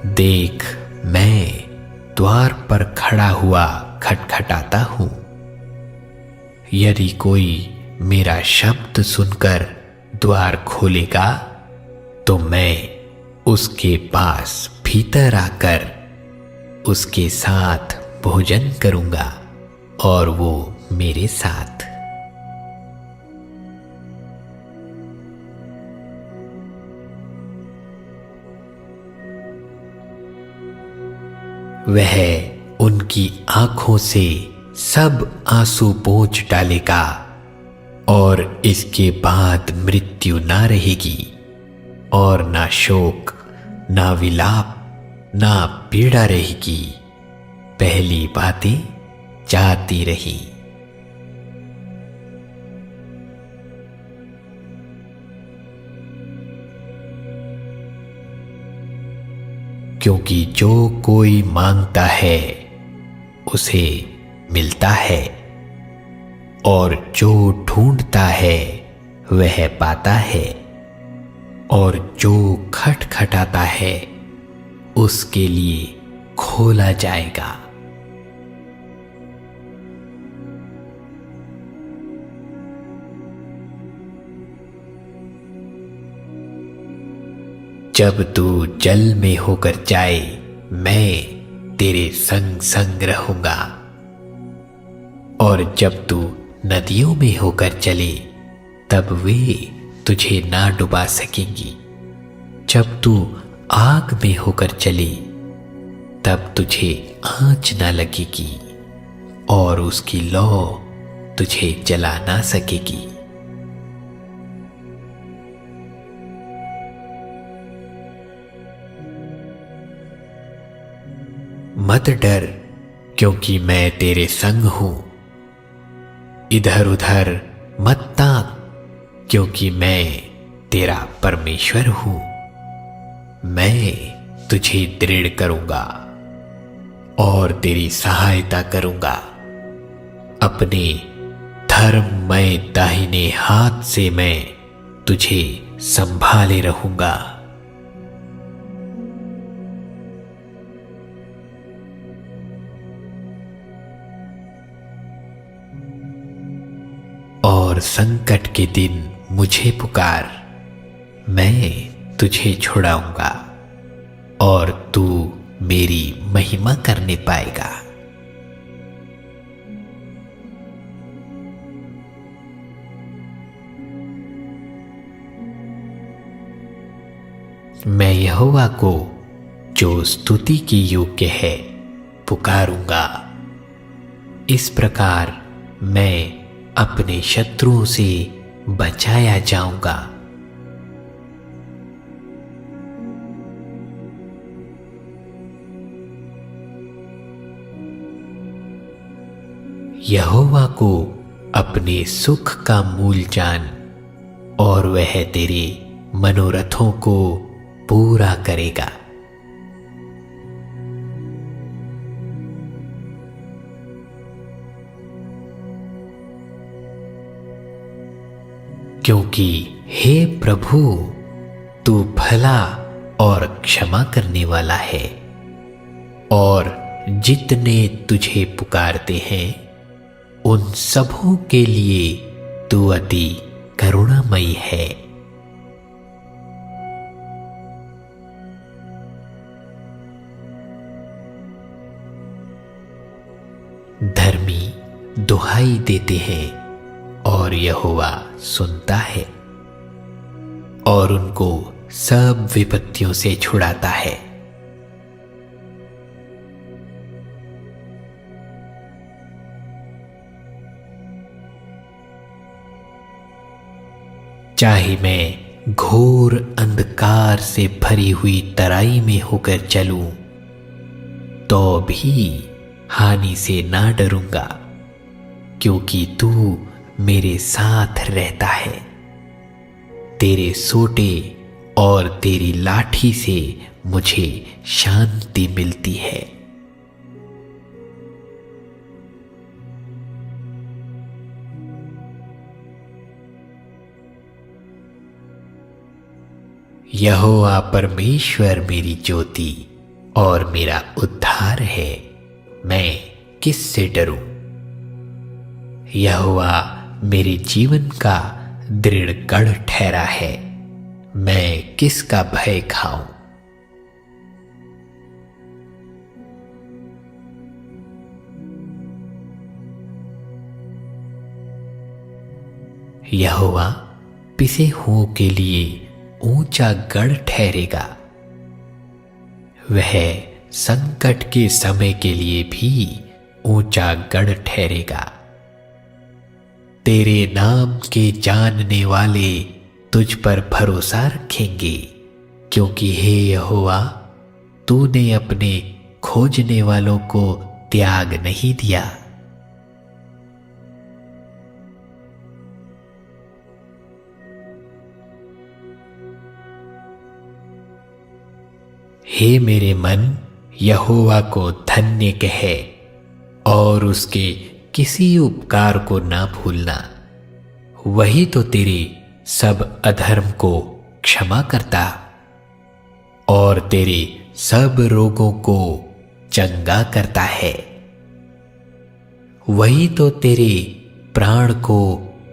देख, मैं द्वार पर खड़ा हुआ खटखटाता हूं। यदि कोई मेरा शब्द सुनकर द्वार खोलेगा तो मैं उसके पास भीतर आकर उसके साथ भोजन करूंगा और वो मेरे साथ। वह उनकी आंखों से सब आंसू पोंछ डालेगा और इसके बाद मृत्यु ना रहेगी और ना शोक, ना विलाप, ना पीड़ा रहेगी। पहली बातें जाती रही। क्योंकि जो कोई मांगता है उसे मिलता है और जो ढूंढता है वह पाता है और जो खटखटाता है उसके लिए खोला जाएगा। जब तू जल में होकर जाए मैं तेरे संग संग रहूंगा और जब तू नदियों में होकर चले तब वे तुझे ना डुबा सकेंगी। जब तू आग में होकर चले तब तुझे आंच ना लगेगी और उसकी लौ तुझे जला ना सकेगी। मत डर, क्योंकि मैं तेरे संग हूं। इधर उधर मत ताक, क्योंकि मैं तेरा परमेश्वर हूं। मैं तुझे दृढ़ करूंगा और तेरी सहायता करूंगा। अपने धर्ममय दाहिने हाथ से मैं तुझे संभाले रहूंगा। और संकट के दिन मुझे पुकार, मैं तुझे छुड़ाऊंगा और तू मेरी महिमा करने पाएगा। मैं यहोवा को, जो स्तुति की योग्य है, पुकारूंगा। इस प्रकार मैं अपने शत्रुओं से बचाया जाऊंगा। यहोवा को अपने सुख का मूल जान और वह तेरे मनोरथों को पूरा करेगा। क्योंकि हे प्रभु, तू भला और क्षमा करने वाला है और जितने तुझे पुकारते हैं उन सबों के लिए तू अति करुणामयी है। धर्मी दुहाई देते हैं और यहोवा सुनता है और उनको सब विपत्तियों से छुड़ाता है। चाहे मैं घोर अंधकार से भरी हुई तराई में होकर चलूं तो भी हानि से ना डरूंगा, क्योंकि तू मेरे साथ रहता है। तेरे सोटे और तेरी लाठी से मुझे शांति मिलती है। यहोवा परमेश्वर मेरी ज्योति और मेरा उद्धार है, मैं किससे डरूं? यहोवा मेरे जीवन का दृढ़ गढ़ ठहरा है, मैं किसका भय खाऊं? यहोवा पिसे हुओं के लिए ऊंचा गढ़ ठहरेगा, वह संकट के समय के लिए भी ऊंचा गढ़ ठहरेगा। तेरे नाम के जानने वाले तुझ पर भरोसा रखेंगे, क्योंकि हे यहोवा, तूने अपने खोजने वालों को त्याग नहीं दिया। हे मेरे मन, यहोवा को धन्य कहे और उसके किसी उपकार को ना भूलना। वही तो तेरे सब अधर्म को क्षमा करता और तेरे सब रोगों को चंगा करता है। वही तो तेरे प्राण को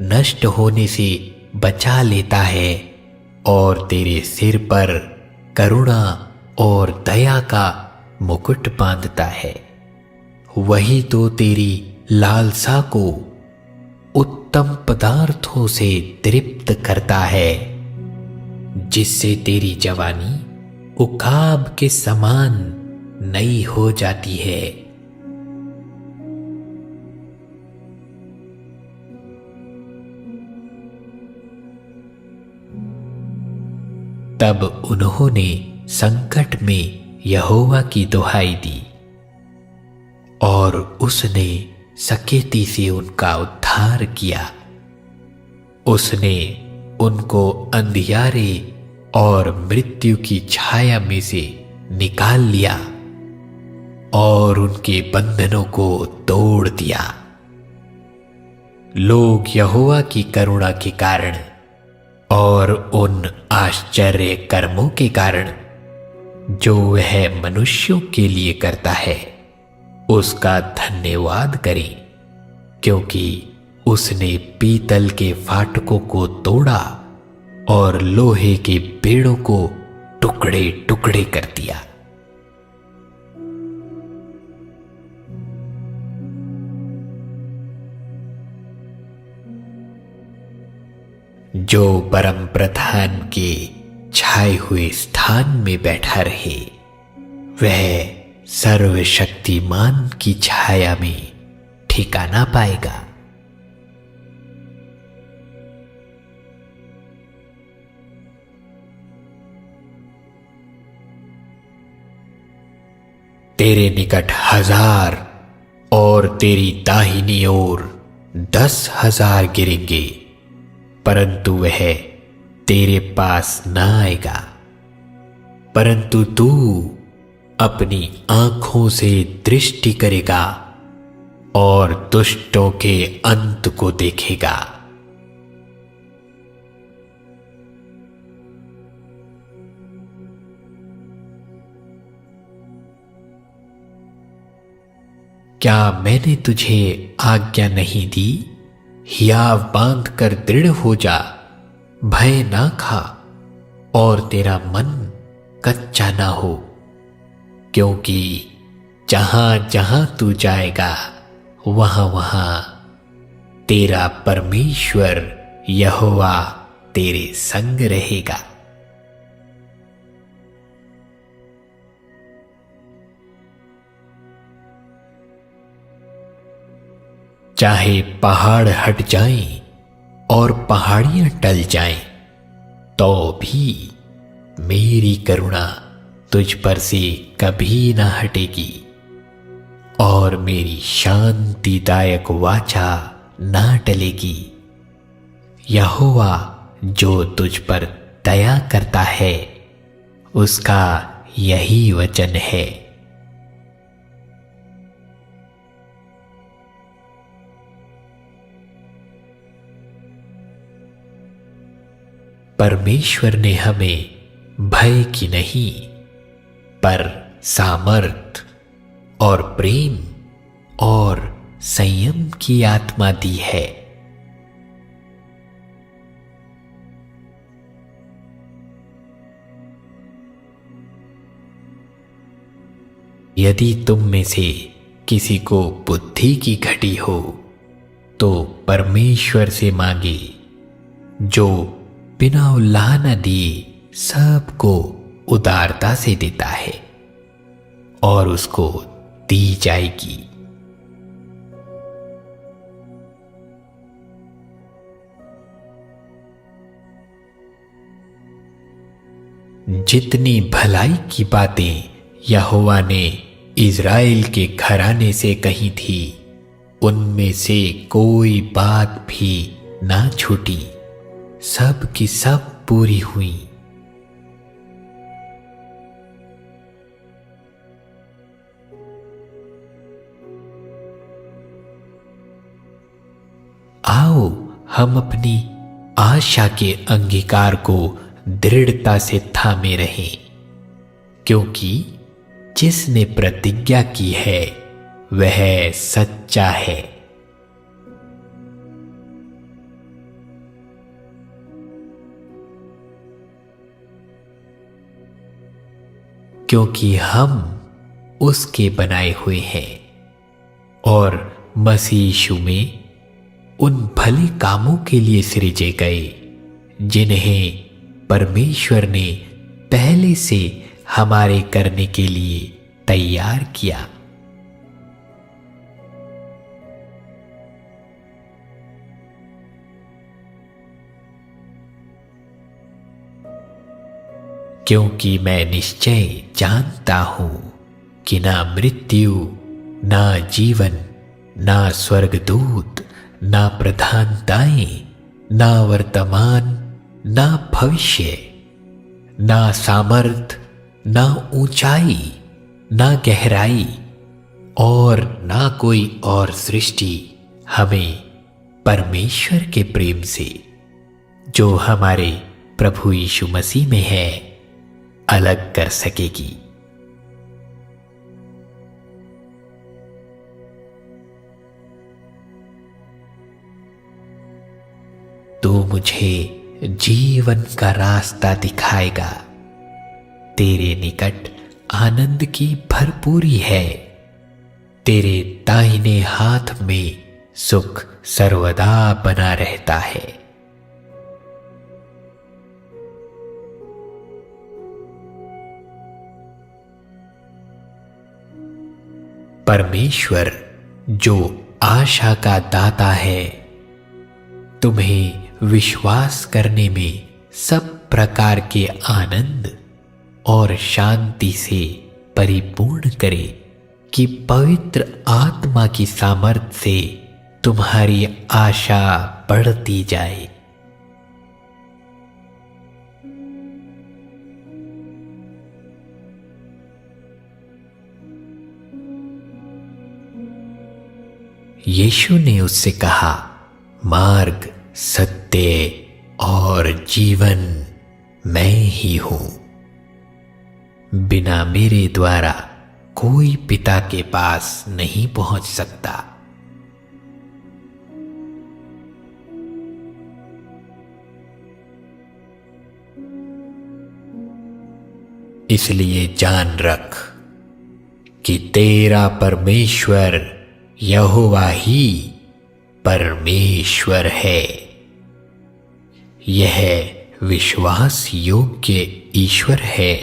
नष्ट होने से बचा लेता है और तेरे सिर पर करुणा और दया का मुकुट बांधता है। वही तो तेरी लालसा को उत्तम पदार्थों से तृप्त करता है, जिससे तेरी जवानी उकाब के समान नई हो जाती है। तब उन्होंने संकट में यहोवा की दुहाई दी और उसने सकेती से उनका उद्धार किया। उसने उनको अंधियारे और मृत्यु की छाया में से निकाल लिया और उनके बंधनों को तोड़ दिया। लोग यहोवा की करुणा के कारण और उन आश्चर्य कर्मों के कारण जो वह मनुष्यों के लिए करता है, उसका धन्यवाद करें, क्योंकि उसने पीतल के फाटकों को तोड़ा और लोहे के पेड़ों को टुकड़े टुकड़े कर दिया। जो परम प्रधान के छाए हुए स्थान में बैठा रहे, वह सर्वशक्तिमान की छाया में ठिकाना पाएगा। तेरे निकट 1000 और तेरी दाहिनी ओर 10,000 गिरेंगे, परंतु वह तेरे पास ना आएगा। परंतु तू अपनी आंखों से दृष्टि करेगा और दुष्टों के अंत को देखेगा। क्या मैंने तुझे आज्ञा नहीं दी? हियाव बांध कर दृढ़ हो जा, भय ना खा और तेरा मन कच्चा ना हो, क्योंकि जहां जहां तू जाएगा वहां वहां तेरा परमेश्वर यहोवा तेरे संग रहेगा। चाहे पहाड़ हट जाएं और पहाड़ियां टल जाएं, तो भी मेरी करुणा तुझ पर से कभी ना हटेगी और मेरी शांतिदायक वाचा ना टलेगी। यहोवा जो तुझ पर दया करता है, उसका यही वचन है। परमेश्वर ने हमें भय की नहीं, पर सामर्थ और प्रेम और संयम की आत्मा दी है। यदि तुम में से किसी को बुद्धि की घटी हो तो परमेश्वर से मांगे, जो बिना उल्लाह न दिए सबको उदारता से देता है, और उसको दी जाएगी। जितनी भलाई की बातें यहोवा ने इज़राइल के घराने से कही थी, उनमें से कोई बात भी ना छूटी, सब की सब पूरी हुई। आओ हम अपनी आशा के अंगीकार को दृढ़ता से थामे रहें, क्योंकि जिसने प्रतिज्ञा की है वह सच्चा है। क्योंकि हम उसके बनाए हुए हैं और मसीह यीशु में उन भले कामों के लिए सृजे गए जिन्हें परमेश्वर ने पहले से हमारे करने के लिए तैयार किया। क्योंकि मैं निश्चय जानता हूं कि ना मृत्यु, ना जीवन, ना स्वर्गदूत, ना प्रधानताएं, ना वर्तमान, ना भविष्य, ना सामर्थ, ना ऊंचाई, ना गहराई और ना कोई और सृष्टि हमें परमेश्वर के प्रेम से, जो हमारे प्रभु यीशु मसीह में है, अलग कर सकेगी। तो मुझे जीवन का रास्ता दिखाएगा। तेरे निकट आनंद की भरपूरी है, तेरे दाहिने हाथ में सुख सर्वदा बना रहता है। परमेश्वर जो आशा का दाता है, तुम्हें विश्वास करने में सब प्रकार के आनंद और शांति से परिपूर्ण करे, कि पवित्र आत्मा की सामर्थ्य से तुम्हारी आशा बढ़ती जाए। यीशु ने उससे कहा, मार्ग, सत्य और जीवन मैं ही हूं। बिना मेरे द्वारा कोई पिता के पास नहीं पहुंच सकता। इसलिए जान रख कि तेरा परमेश्वर यहोवा ही परमेश्वर है। यह विश्वास योग्य ईश्वर है,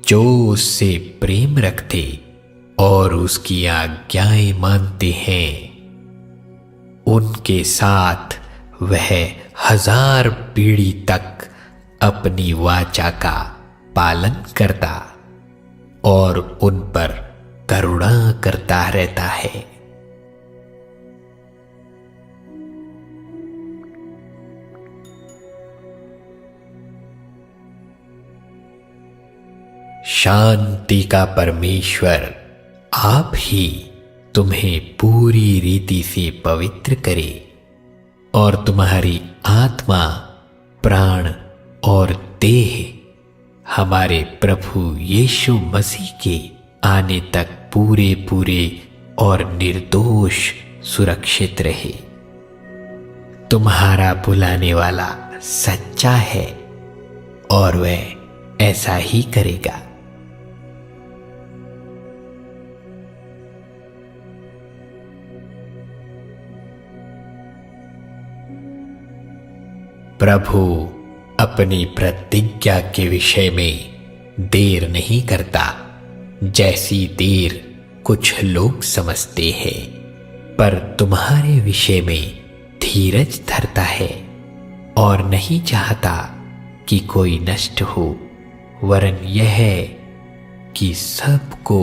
जो उससे प्रेम रखते और उसकी आज्ञाएं मानते हैं। उनके साथ वह 1000 पीढ़ी तक अपनी वाचा का पालन करता और उन पर करुणा करता रहता है। शांति का परमेश्वर आप ही तुम्हें पूरी रीति से पवित्र करे और तुम्हारी आत्मा, प्राण और देह हमारे प्रभु यीशु मसीह के आने तक पूरे पूरे और निर्दोष सुरक्षित रहे। तुम्हारा बुलाने वाला सच्चा है और वह ऐसा ही करेगा। प्रभु अपनी प्रतिज्ञा के विषय में देर नहीं करता, जैसी देर कुछ लोग समझते हैं, पर तुम्हारे विषय में धीरज धरता है और नहीं चाहता कि कोई नष्ट हो, वरन यह है कि सबको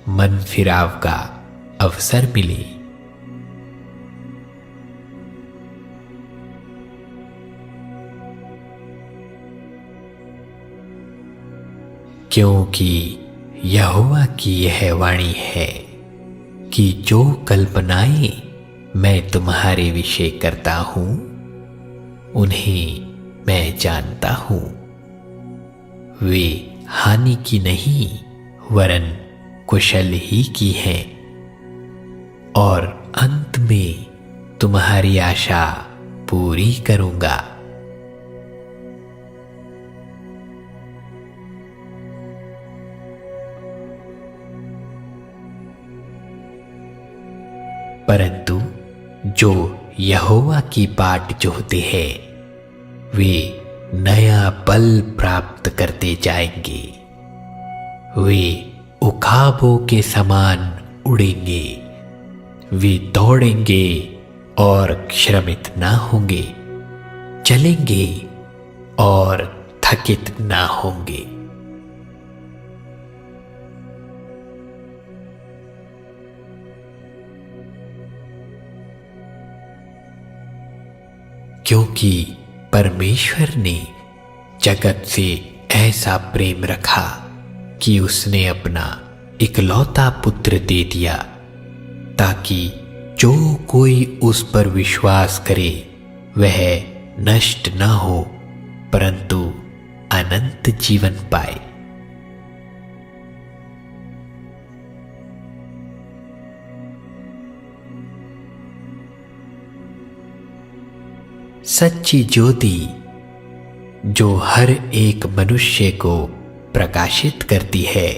मन फिराव का अवसर मिले। क्योंकि यहोवा की यह वाणी है कि जो कल्पनाएं मैं तुम्हारे विषय करता हूं उन्हें मैं जानता हूं। वे हानि की नहीं वरन कुशल ही की हैं, और अंत में तुम्हारी आशा पूरी करूंगा। परंतु जो यहोवा की बाट जोहते हैं वे नया बल प्राप्त करते जाएंगे। वे उखाबों के समान उड़ेंगे, वे दौड़ेंगे और श्रमित ना होंगे, चलेंगे और थकित ना होंगे। क्योंकि परमेश्वर ने जगत से ऐसा प्रेम रखा कि उसने अपना इकलौता पुत्र दे दिया, ताकि जो कोई उस पर विश्वास करे वह नष्ट न हो परंतु अनंत जीवन पाए। सच्ची ज्योति जो हर एक मनुष्य को प्रकाशित करती है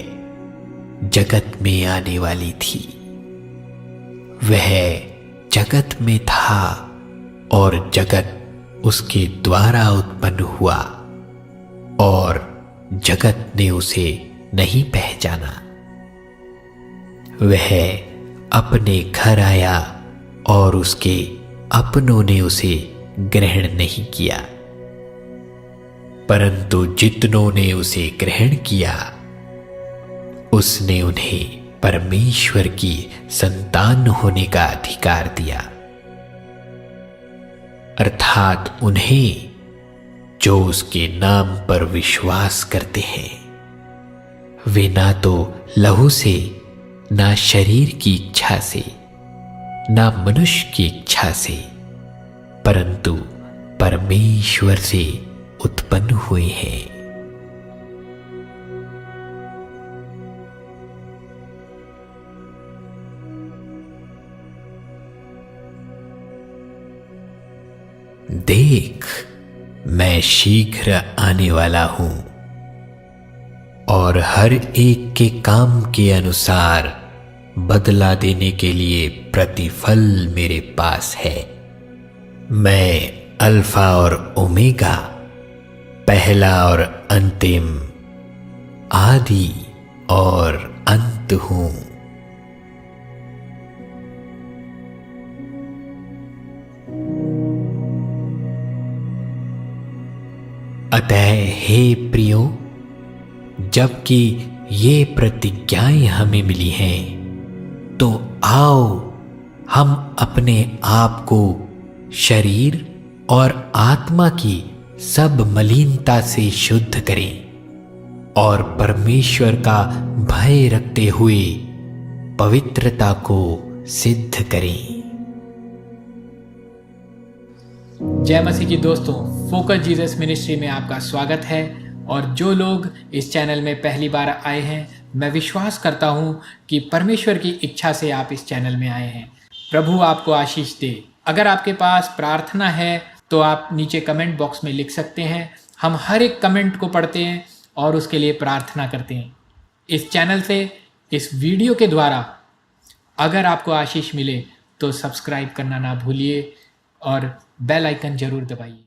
जगत में आने वाली थी। वह जगत में था और जगत उसके द्वारा उत्पन्न हुआ और जगत ने उसे नहीं पहचाना। वह अपने घर आया और उसके अपनों ने उसे ग्रहण नहीं किया, परंतु जितनों ने उसे ग्रहण किया उसने उन्हें परमेश्वर की संतान होने का अधिकार दिया, अर्थात उन्हें जो उसके नाम पर विश्वास करते हैं। वे ना तो लहू से, ना शरीर की इच्छा से, ना मनुष्य की इच्छा से, परंतु परमेश्वर से उत्पन्न हुए हैं। देख, मैं शीघ्र आने वाला हूं और हर एक के काम के अनुसार बदला देने के लिए प्रतिफल मेरे पास है। मैं अल्फा और ओमेगा, पहला और अंतिम, आदि और अंत हूं। अतः हे प्रियो, जबकि ये प्रतिज्ञाएं हमें मिली हैं, तो आओ हम अपने आप को शरीर और आत्मा की सब मलिनता से शुद्ध करें और परमेश्वर का भय रखते हुए पवित्रता को सिद्ध करें। जय मसीह की दोस्तों, फोकस जीसस मिनिस्ट्री में आपका स्वागत है। और जो लोग इस चैनल में पहली बार आए हैं, मैं विश्वास करता हूँ कि परमेश्वर की इच्छा से आप इस चैनल में आए हैं। प्रभु आपको आशीष दे। अगर आपके पास प्रार्थना है तो आप नीचे कमेंट बॉक्स में लिख सकते हैं। हम हर एक कमेंट को पढ़ते हैं और उसके लिए प्रार्थना करते हैं। इस चैनल से, इस वीडियो के द्वारा अगर आपको आशीष मिले तो सब्सक्राइब करना ना भूलिए और बेल आइकन जरूर दबाइए।